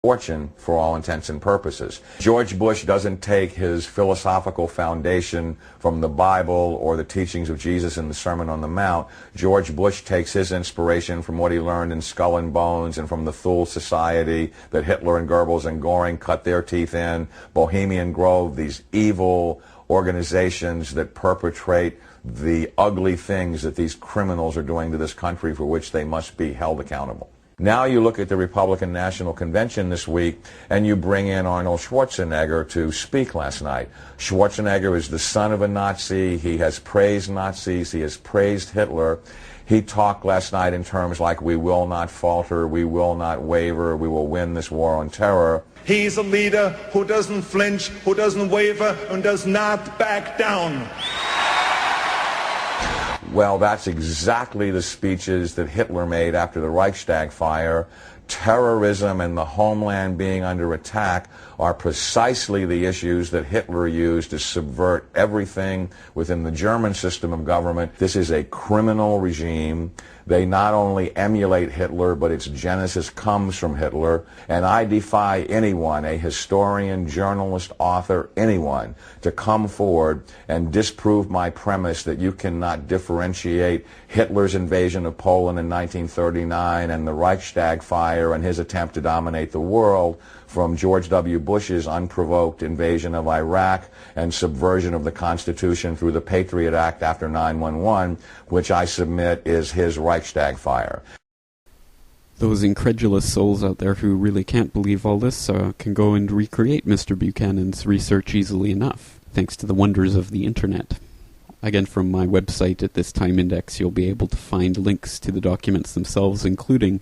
fortune for all intents and purposes. George Bush doesn't take his philosophical foundation from the Bible or the teachings of Jesus in the Sermon on the Mount. George Bush takes his inspiration from what he learned in Skull and Bones and from the Thule Society that Hitler and Goebbels and Goring cut their teeth in, Bohemian Grove, these evil organizations that perpetrate the ugly things that these criminals are doing to this country for which they must be held accountable. Now you look at the Republican National Convention this week and you bring in Arnold Schwarzenegger to speak last night. Schwarzenegger is the son of a Nazi. He has praised Nazis. He has praised Hitler. He talked last night in terms like, we will not falter, we will not waver, we will win this war on terror. He's a leader who doesn't flinch, who doesn't waver, and does not back down. Well, that's exactly the speeches that Hitler made after the Reichstag fire. Terrorism and the homeland being under attack are precisely the issues that Hitler used to subvert everything within the German system of government. This is a criminal regime. They not only emulate Hitler, but its genesis comes from Hitler. And I defy anyone, a historian, journalist, author, anyone, to come forward and disprove my premise that you cannot differentiate Hitler's invasion of Poland in 1939 and the Reichstag fire and his attempt to dominate the world from George W. Bush's unprovoked invasion of Iraq and subversion of the Constitution through the Patriot Act after 9/11, which I submit is his Reichstag fire. Those incredulous souls out there who really can't believe all this can go and recreate Mr. Buchanan's research easily enough, thanks to the wonders of the internet. Again, from my website at this time index, you'll be able to find links to the documents themselves, including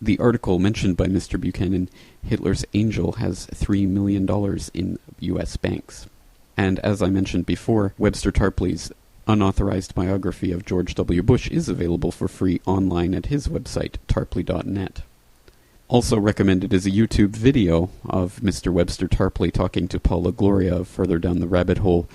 the article mentioned by Mr. Buchanan, Hitler's Angel has $3 million in U.S. banks. And as I mentioned before, Webster Tarpley's unauthorized biography of George W. Bush is available for free online at his website, tarpley.net. Also recommended is a YouTube video of Mr. Webster Tarpley talking to Paula Gloria of Further Down the Rabbit Hole,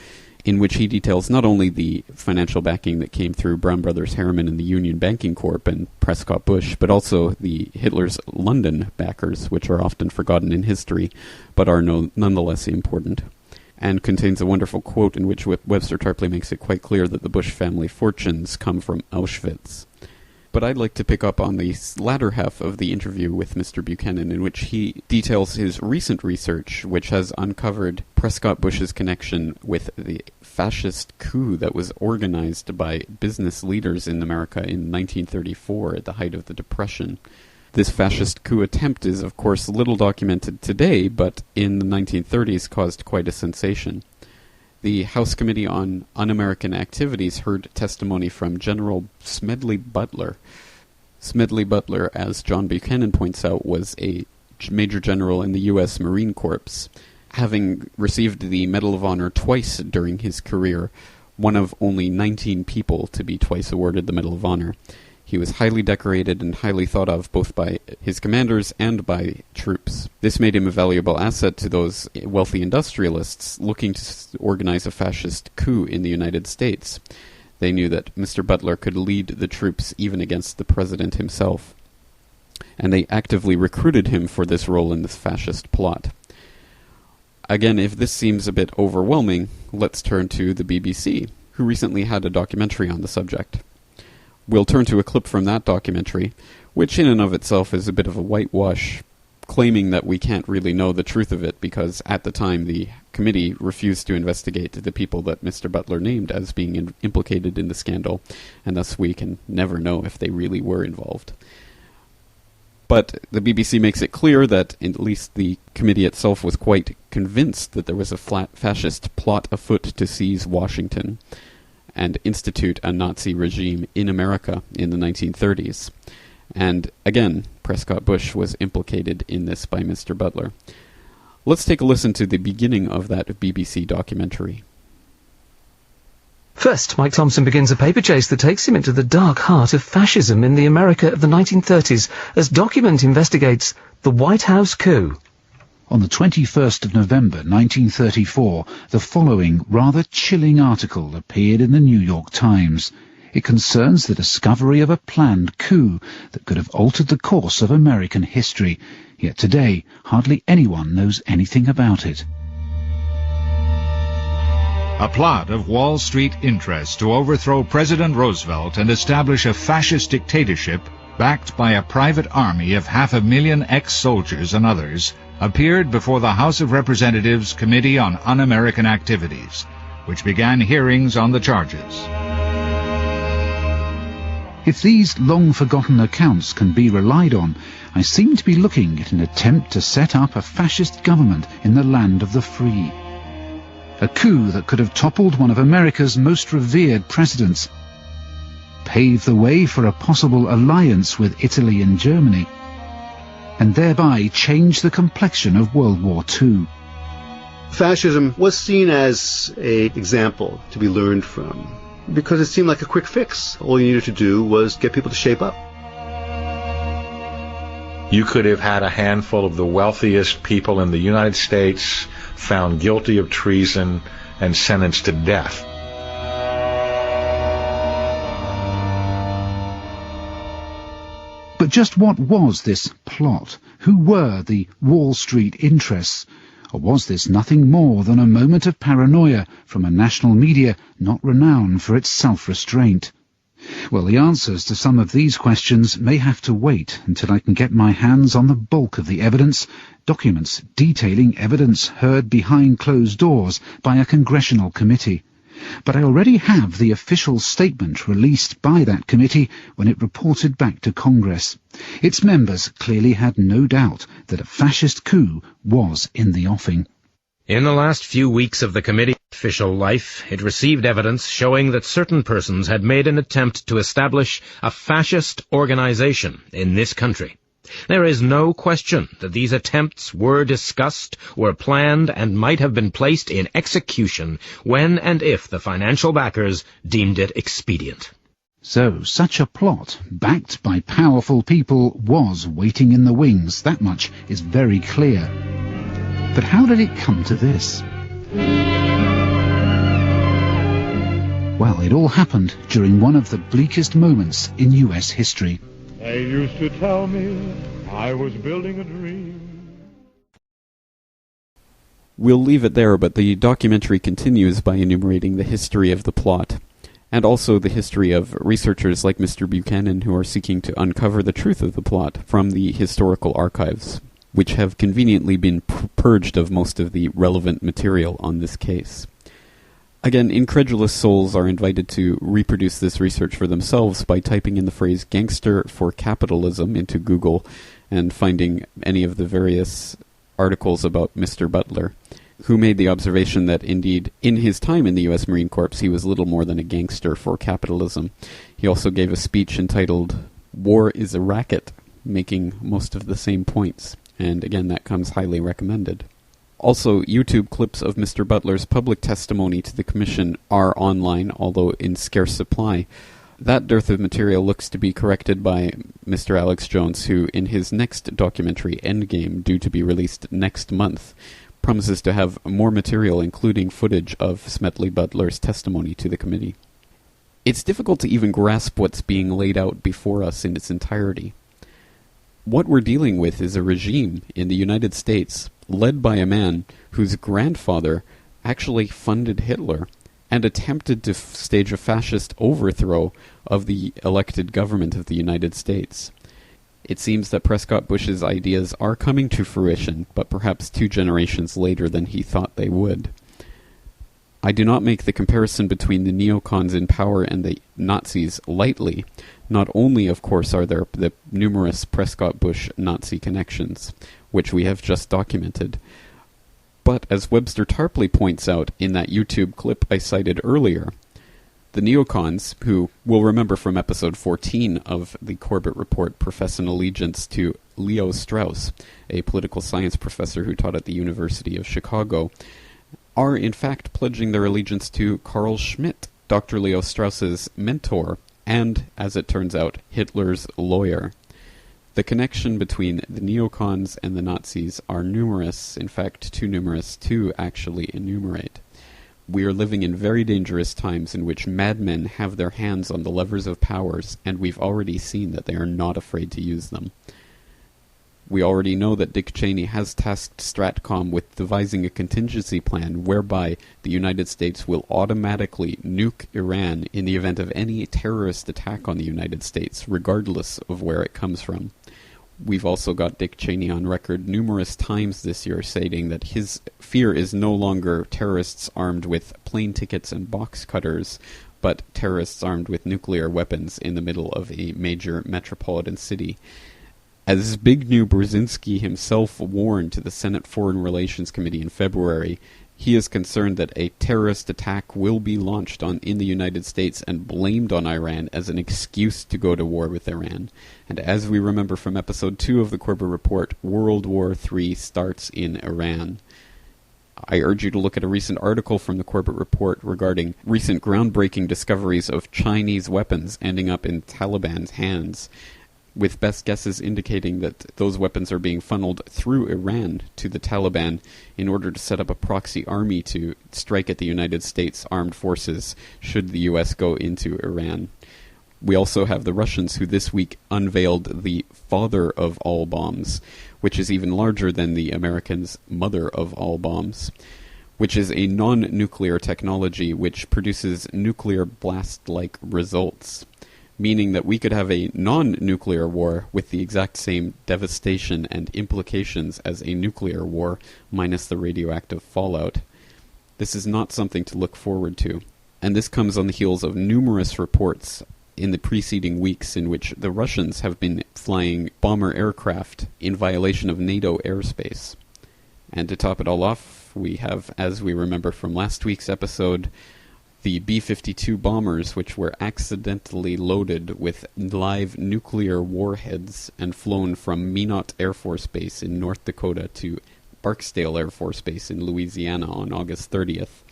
in which he details not only the financial backing that came through Brown Brothers Harriman and the Union Banking Corp and Prescott Bush, but also the Hitler's London backers, which are often forgotten in history, but are nonetheless important, and contains a wonderful quote in which Webster Tarpley makes it quite clear that the Bush family fortunes come from Auschwitz. But I'd like to pick up on the latter half of the interview with Mr. Buchanan, in which he details his recent research, which has uncovered Prescott Bush's connection with the fascist coup that was organized by business leaders in America in 1934 at the height of the Depression. This fascist coup attempt is, of course, little documented today, but in the 1930s caused quite a sensation. The House Committee on Un-American Activities heard testimony from General Smedley Butler. Smedley Butler, as John Buchanan points out, was a major general in the U.S. Marine Corps, having received the Medal of Honor twice during his career, one of only 19 people to be twice awarded the Medal of Honor. He was highly decorated and highly thought of both by his commanders and by troops. This made him a valuable asset to those wealthy industrialists looking to organize a fascist coup in the United States. They knew that Mr. Butler could lead the troops even against the president himself, and they actively recruited him for this role in this fascist plot. Again, if this seems a bit overwhelming, let's turn to the BBC, who recently had a documentary on the subject. We'll turn to a clip from that documentary, which in and of itself is a bit of a whitewash, claiming that we can't really know the truth of it because at the time the committee refused to investigate the people that Mr. Butler named as being implicated in the scandal, and thus we can never know if they really were involved. But the BBC makes it clear that at least the committee itself was quite convinced that there was a fascist plot afoot to seize Washington and institute a Nazi regime in America in the 1930s. And again, Prescott Bush was implicated in this by Mr. Butler. Let's take a listen to the beginning of that BBC documentary. First, Mike Thompson begins a paper chase that takes him into the dark heart of fascism in the America of the 1930s as Document investigates the White House coup. On the 21st of November 1934, the following rather chilling article appeared in the New York Times. It concerns the discovery of a planned coup that could have altered the course of American history. yet today hardly anyone knows anything about it. A plot of Wall Street interests to overthrow President Roosevelt and establish a fascist dictatorship backed by a private army of 500,000 ex-soldiers and others appeared before the House of Representatives Committee on Un-American Activities, which began hearings on the charges. If these long-forgotten accounts can be relied on, I seem to be looking at an attempt to set up a fascist government in the land of the free. A coup that could have toppled one of America's most revered presidents, paved the way for a possible alliance with Italy and Germany, and thereby change the complexion of World War II. Fascism was seen as an example to be learned from, because it seemed like a quick fix. All you needed to do was get people to shape up. You could have had a handful of the wealthiest people in the United States found guilty of treason and sentenced to death. But just what was this plot? Who were the Wall Street interests? Or was this nothing more than a moment of paranoia from a national media not renowned for its self-restraint? Well, the answers to some of these questions may have to wait until I can get my hands on the bulk of the evidence, documents detailing evidence heard behind closed doors by a congressional committee. But I already have the official statement released by that committee when it reported back to Congress. Its members clearly had no doubt that a fascist coup was in the offing. In the last few weeks of the committee's official life, it received evidence showing that certain persons had made an attempt to establish a fascist organization in this country. There is no question that these attempts were discussed, were planned, and might have been placed in execution when and if the financial backers deemed it expedient. So, such a plot, backed by powerful people, was waiting in the wings. That much is very clear. But how did it come to this? Well, it all happened during one of the bleakest moments in U.S. history. They used to tell me I was building a dream. We'll leave it there, but the documentary continues by enumerating the history of the plot, and also the history of researchers like Mr. Buchanan who are seeking to uncover the truth of the plot from the historical archives, which have conveniently been purged of most of the relevant material on this case. Again, incredulous souls are invited to reproduce this research for themselves by typing in the phrase "gangster for capitalism" into Google and finding any of the various articles about Mr. Butler, who made the observation that indeed, in his time in the U.S. Marine Corps, he was little more than a gangster for capitalism. He also gave a speech entitled "War is a Racket," making most of the same points, and again, that comes highly recommended. Also, YouTube clips of Mr. Butler's public testimony to the Commission are online, although in scarce supply. That dearth of material looks to be corrected by Mr. Alex Jones, who, in his next documentary, Endgame, due to be released next month, promises to have more material, including footage of Smedley Butler's testimony to the committee. It's difficult to even grasp what's being laid out before us in its entirety. What we're dealing with is a regime in the United States led by a man whose grandfather actually funded Hitler and attempted to stage a fascist overthrow of the elected government of the United States. It seems that Prescott Bush's ideas are coming to fruition, but perhaps 2 generations later than he thought they would. I do not make the comparison between the neocons in power and the Nazis lightly. Not only, of course, are there the numerous Prescott Bush Nazi connections, which we have just documented, but as Webster Tarpley points out in that YouTube clip I cited earlier, the neocons, who we'll remember from episode 14 of the Corbett Report, profess an allegiance to Leo Strauss, a political science professor who taught at the University of Chicago, are in fact pledging their allegiance to Carl Schmitt, Dr. Leo Strauss's mentor, and, as it turns out, Hitler's lawyer. The connection between the neocons and the Nazis are numerous, in fact too numerous to actually enumerate. We are living in very dangerous times in which madmen have their hands on the levers of powers, and we've already seen that they are not afraid to use them. We already know that Dick Cheney has tasked Stratcom with devising a contingency plan whereby the United States will automatically nuke Iran in the event of any terrorist attack on the United States, regardless of where it comes from. We've also got Dick Cheney on record numerous times this year stating that his fear is no longer terrorists armed with plane tickets and box cutters, but terrorists armed with nuclear weapons in the middle of a major metropolitan city. As Zbigniew Brzezinski himself warned to the Senate Foreign Relations Committee in February, he is concerned that a terrorist attack will be launched in the United States and blamed on Iran as an excuse to go to war with Iran. And as we remember from episode 2 of the Corbett Report, World War III starts in Iran. I urge you to look at a recent article from the Corbett Report regarding recent groundbreaking discoveries of Chinese weapons ending up in Taliban's hands, with best guesses indicating that those weapons are being funneled through Iran to the Taliban in order to set up a proxy army to strike at the United States armed forces should the U.S. go into Iran. We also have the Russians who this week unveiled the father of all bombs, which is even larger than the Americans' mother of all bombs, which is a non-nuclear technology which produces nuclear blast-like results, meaning that we could have a non-nuclear war with the exact same devastation and implications as a nuclear war, minus the radioactive fallout. This is not something to look forward to, and this comes on the heels of numerous reports in the preceding weeks in which the Russians have been flying bomber aircraft in violation of NATO airspace. And to top it all off, we have, as we remember from last week's episode, the B-52 bombers, which were accidentally loaded with live nuclear warheads and flown from Minot Air Force Base in North Dakota to Barksdale Air Force Base in Louisiana on August 30th.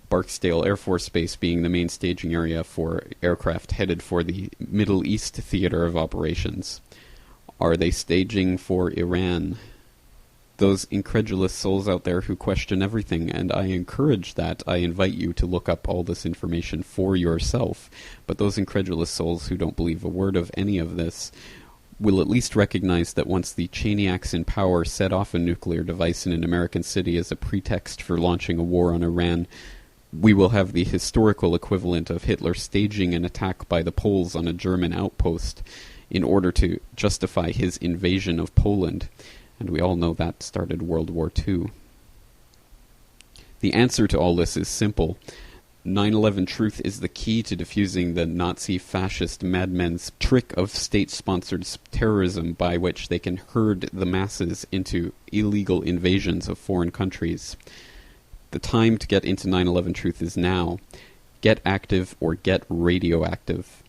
Barksdale Air Force Base being the main staging area for aircraft headed for the Middle East theater of operations. Are they staging for Iran? Those incredulous souls out there who question everything, and I encourage that. I invite you to look up all this information for yourself. But those incredulous souls who don't believe a word of any of this will at least recognize that once the Cheneyacs in power set off a nuclear device in an American city as a pretext for launching a war on Iran, we will have the historical equivalent of Hitler staging an attack by the Poles on a German outpost in order to justify his invasion of Poland. And we all know that started World War II. The answer to all this is simple. 9/11 truth is the key to defusing the Nazi fascist madmen's trick of state-sponsored terrorism by which they can herd the masses into illegal invasions of foreign countries. The time to get into 9/11 truth is now. Get active or get radioactive.